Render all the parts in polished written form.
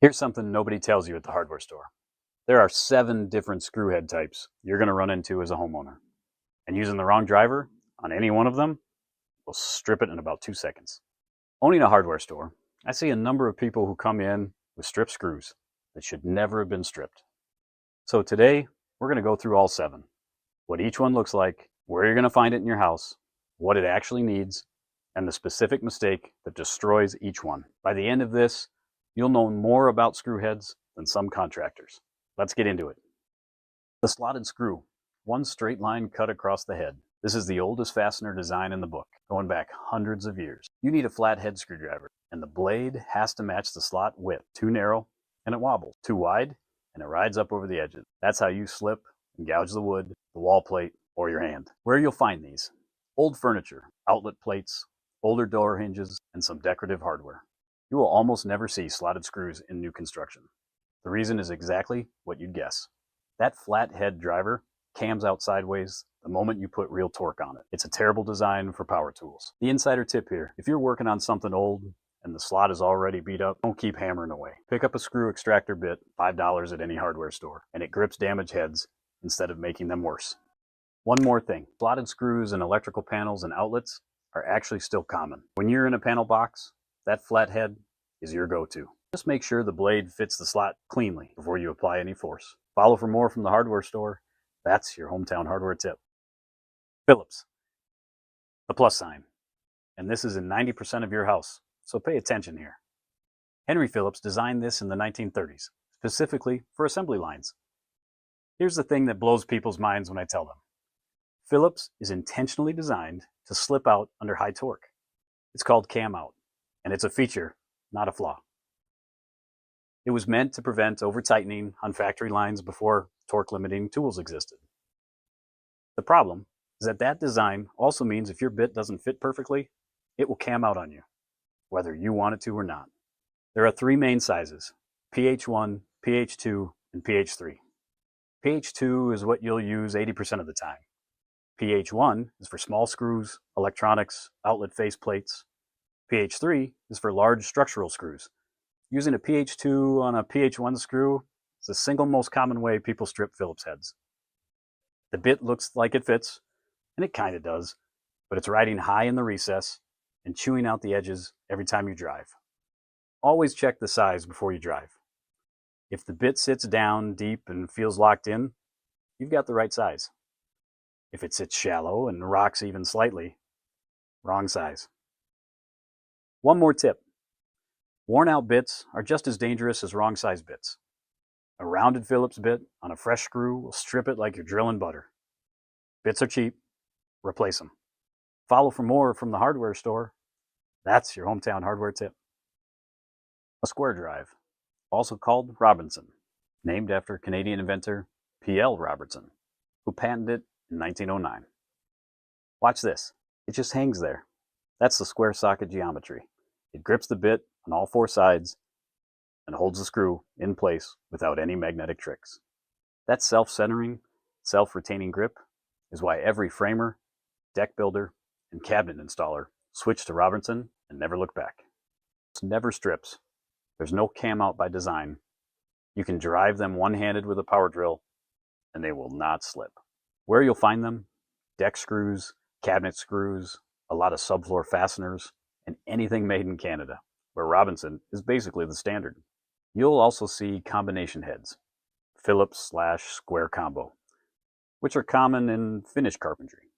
Here's something nobody tells you at the hardware store. There are 7 different screw head types you're going to run into as a homeowner. And using the wrong driver on any one of them will strip it in about 2 seconds. Owning a hardware store, I see a number of people who come in with stripped screws that should never have been stripped. So today, we're going to go through all 7. What each one looks like, where you're going to find it in your house, what it actually needs, and the specific mistake that destroys each one. By the end of this, you'll know more about screw heads than some contractors. Let's get into it. The slotted screw, one straight line cut across the head. This is the oldest fastener design in the book, going back hundreds of years. You need a flat head screwdriver, and the blade has to match the slot width. Too narrow, and it wobbles. Too wide, and it rides up over the edges. That's how you slip and gouge the wood, the wall plate, or your hand. Where you'll find these: old furniture, outlet plates, older door hinges, and some decorative hardware. You will almost never see slotted screws in new construction. The reason is exactly what you'd guess. That flat head driver cams out sideways the moment you put real torque on it. It's a terrible design for power tools. The insider tip here: if you're working on something old and the slot is already beat up, don't keep hammering away. Pick up a screw extractor bit, $5 at any hardware store, and it grips damaged heads instead of making them worse. One more thing: slotted screws in electrical panels and outlets are actually still common. When you're in a panel box, that flat head is your go-to. Just make sure the blade fits the slot cleanly before you apply any force. Follow for more from the hardware store. That's your hometown hardware tip. Phillips, the plus sign. And this is in 90% of your house, so pay attention here. Henry Phillips designed this in the 1930s, specifically for assembly lines. Here's the thing that blows people's minds when I tell them. Phillips is intentionally designed to slip out under high torque. It's called cam out, and it's a feature, not a flaw. It was meant to prevent over-tightening on factory lines before torque-limiting tools existed. The problem is that design also means if your bit doesn't fit perfectly, it will cam out on you, whether you want it to or not. There are 3 main sizes: PH1, PH2, and PH3. PH2 is what you'll use 80% of the time. PH1 is for small screws, electronics, outlet face plates. PH3 is for large structural screws. Using a PH2 on a PH1 screw is the single most common way people strip Phillips heads. The bit looks like it fits, and it kind of does, but it's riding high in the recess and chewing out the edges every time you drive. Always check the size before you drive. If the bit sits down deep and feels locked in, you've got the right size. If it sits shallow and rocks even slightly, wrong size. One more tip: worn out bits are just as dangerous as wrong size bits. A rounded Phillips bit on a fresh screw will strip it like you're drilling butter. Bits are cheap, replace them. Follow for more from the hardware store. That's your hometown hardware tip. A square drive, also called Robinson, named after Canadian inventor P.L. Robertson, who patented it in 1909. Watch this. It just hangs there. That's the square socket geometry. It grips the bit on all 4 sides and holds the screw in place without any magnetic tricks. That self-centering, self-retaining grip is why every framer, deck builder, and cabinet installer switch to Robinson and never look back. It never strips. There's no cam out by design. You can drive them one-handed with a power drill, and they will not slip. Where you'll find them: deck screws, cabinet screws, a lot of subfloor fasteners, and anything made in Canada, where Robinson is basically the standard. You'll also see combination heads, Phillips/square combo, which are common in finished carpentry.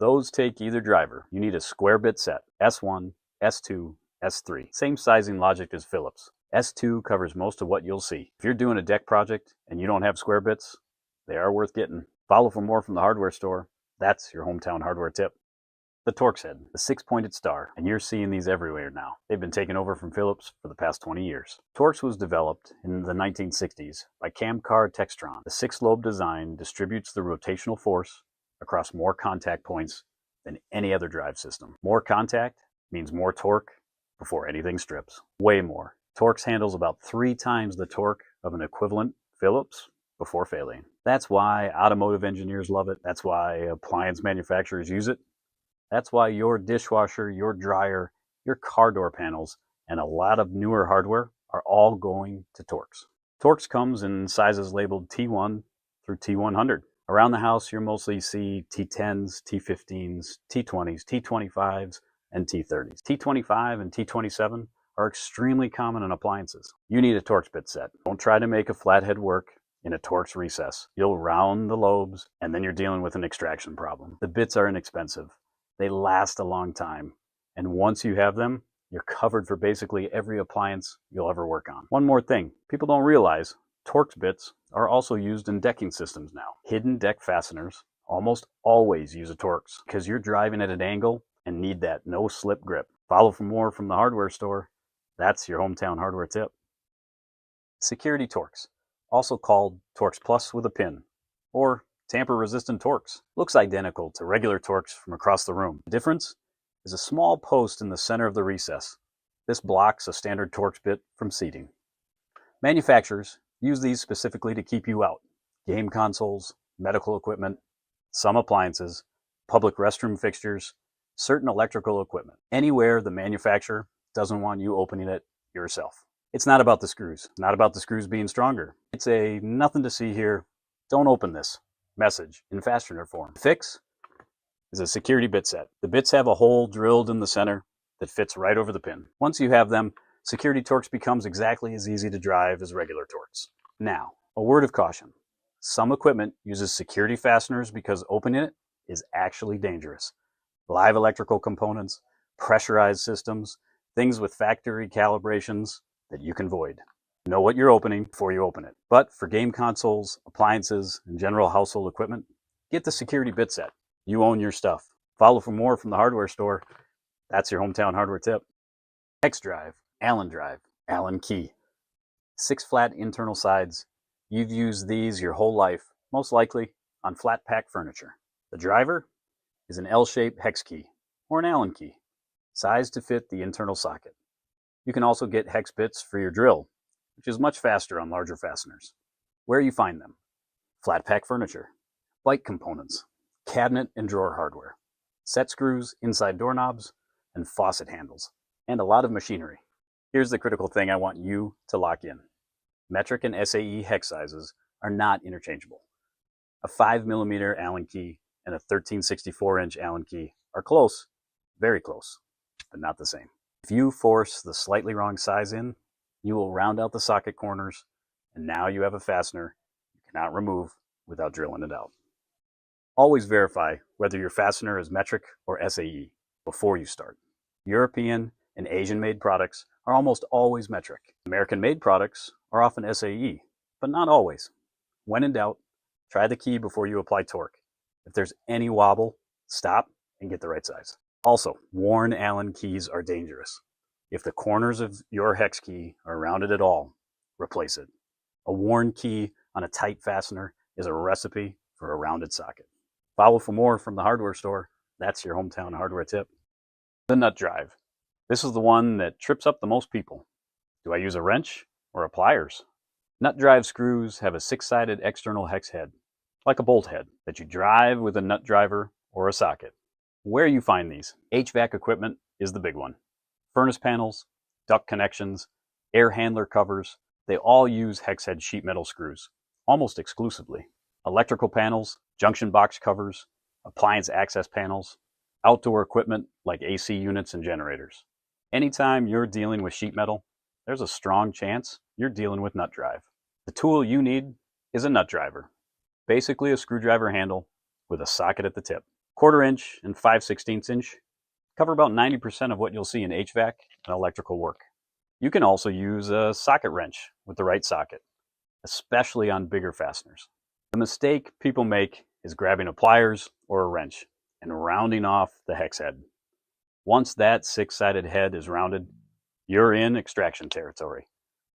Those take either driver. You need a square bit set: S1, S2, S3. Same sizing logic as Phillips. S2 covers most of what you'll see. If you're doing a deck project and you don't have square bits, they are worth getting. Follow for more from the hardware store. That's your hometown hardware tip. The Torx head, the 6-pointed star, and you're seeing these everywhere now. They've been taken over from Phillips for the past 20 years. Torx was developed in the 1960s by Camcar Textron. The 6-lobe design distributes the rotational force across more contact points than any other drive system. More contact means more torque before anything strips. Way more. Torx handles about 3 times the torque of an equivalent Phillips before failing. That's why automotive engineers love it. That's why appliance manufacturers use it. That's why your dishwasher, your dryer, your car door panels, and a lot of newer hardware are all going to Torx. Torx comes in sizes labeled T1 through T100. Around the house, you'll mostly see T10s, T15s, T20s, T25s, and T30s. T25 and T27 are extremely common in appliances. You need a Torx bit set. Don't try to make a flathead work in a Torx recess. You'll round the lobes, and then you're dealing with an extraction problem. The bits are inexpensive. They last a long time. And once you have them, you're covered for basically every appliance you'll ever work on. One more thing, people don't realize Torx bits are also used in decking systems now. Hidden deck fasteners almost always use a Torx because you're driving at an angle and need that no slip grip. Follow for more from the hardware store. That's your hometown hardware tip. Security Torx, also called Torx Plus with a pin, or tamper-resistant Torx. Looks identical to regular Torx from across the room. The difference is a small post in the center of the recess. This blocks a standard Torx bit from seating. Manufacturers use these specifically to keep you out. Game consoles, medical equipment, some appliances, public restroom fixtures, certain electrical equipment. Anywhere the manufacturer doesn't want you opening it yourself. It's not about the screws, not about the screws being stronger. It's a nothing to see here, don't open this message in fastener form. The fix is a security bit set. The bits have a hole drilled in the center that fits right over the pin. Once you have them, Security Torx becomes exactly as easy to drive as regular Torx. Now, a word of caution. Some equipment uses security fasteners because opening it is actually dangerous. Live electrical components, pressurized systems, things with factory calibrations that you can void. Know what you're opening before you open it. But for game consoles, appliances, and general household equipment, get the security bit set. You own your stuff. Follow for more from the hardware store. That's your hometown hardware tip. Hex drive, Allen key. 6 flat internal sides. You've used these your whole life, most likely on flat pack furniture. The driver is an L-shaped hex key or an Allen key, sized to fit the internal socket. You can also get hex bits for your drill, which is much faster on larger fasteners. Where you find them: flat pack furniture, bike components, cabinet and drawer hardware, set screws, inside doorknobs, and faucet handles, and a lot of machinery. Here's the critical thing I want you to lock in. Metric and SAE hex sizes are not interchangeable. A 5mm Allen key and a 13/64-inch Allen key are close, very close, but not the same. If you force the slightly wrong size in, you will round out the socket corners, and now you have a fastener you cannot remove without drilling it out. Always verify whether your fastener is metric or SAE before you start. European and Asian-made products are almost always metric. American-made products are often SAE, but not always. When in doubt, try the key before you apply torque. If there's any wobble, stop and get the right size. Also, worn Allen keys are dangerous. If the corners of your hex key are rounded at all, replace it. A worn key on a tight fastener is a recipe for a rounded socket. Follow for more from the hardware store. That's your hometown hardware tip. The nut drive. This is the one that trips up the most people. Do I use a wrench or a pliers? Nut drive screws have a 6-sided external hex head, like a bolt head, that you drive with a nut driver or a socket. Where you find these: HVAC equipment is the big one. Furnace panels, duct connections, air handler covers, they all use hex head sheet metal screws, almost exclusively. Electrical panels, junction box covers, appliance access panels, outdoor equipment like AC units and generators. Anytime you're dealing with sheet metal, there's a strong chance you're dealing with nut drive. The tool you need is a nut driver, basically a screwdriver handle with a socket at the tip. 1/4 inch and 5/16 inch cover about 90% of what you'll see in HVAC and electrical work. You can also use a socket wrench with the right socket, especially on bigger fasteners. The mistake people make is grabbing a pliers or a wrench and rounding off the hex head. Once that 6-sided head is rounded, you're in extraction territory.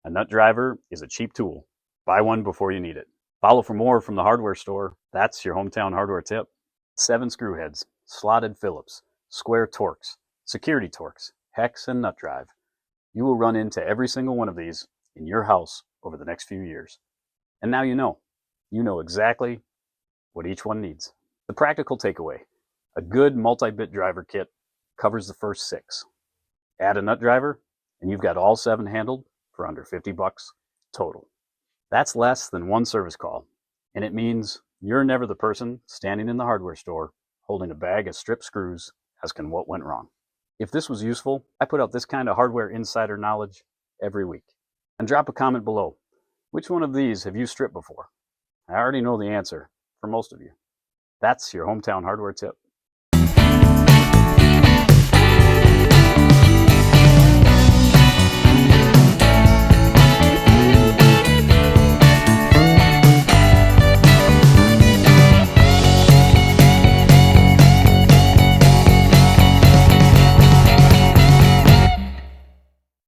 A nut driver is a cheap tool. Buy one before you need it. Follow for more from the hardware store. That's your hometown hardware tip. 7 screw heads, slotted Phillips, square Torx, security Torx, hex, and nut drive. You will run into every single one of these in your house over the next few years. And now you know. You know exactly what each one needs. The practical takeaway: a good multi-bit driver kit covers the first 6. Add a nut driver, and you've got all 7 handled for under 50 bucks total. That's less than one service call, and it means you're never the person standing in the hardware store holding a bag of stripped screws asking what went wrong. If this was useful, I put out this kind of hardware insider knowledge every week. And drop a comment below. Which one of these have you stripped before? I already know the answer for most of you. That's your hometown hardware tip.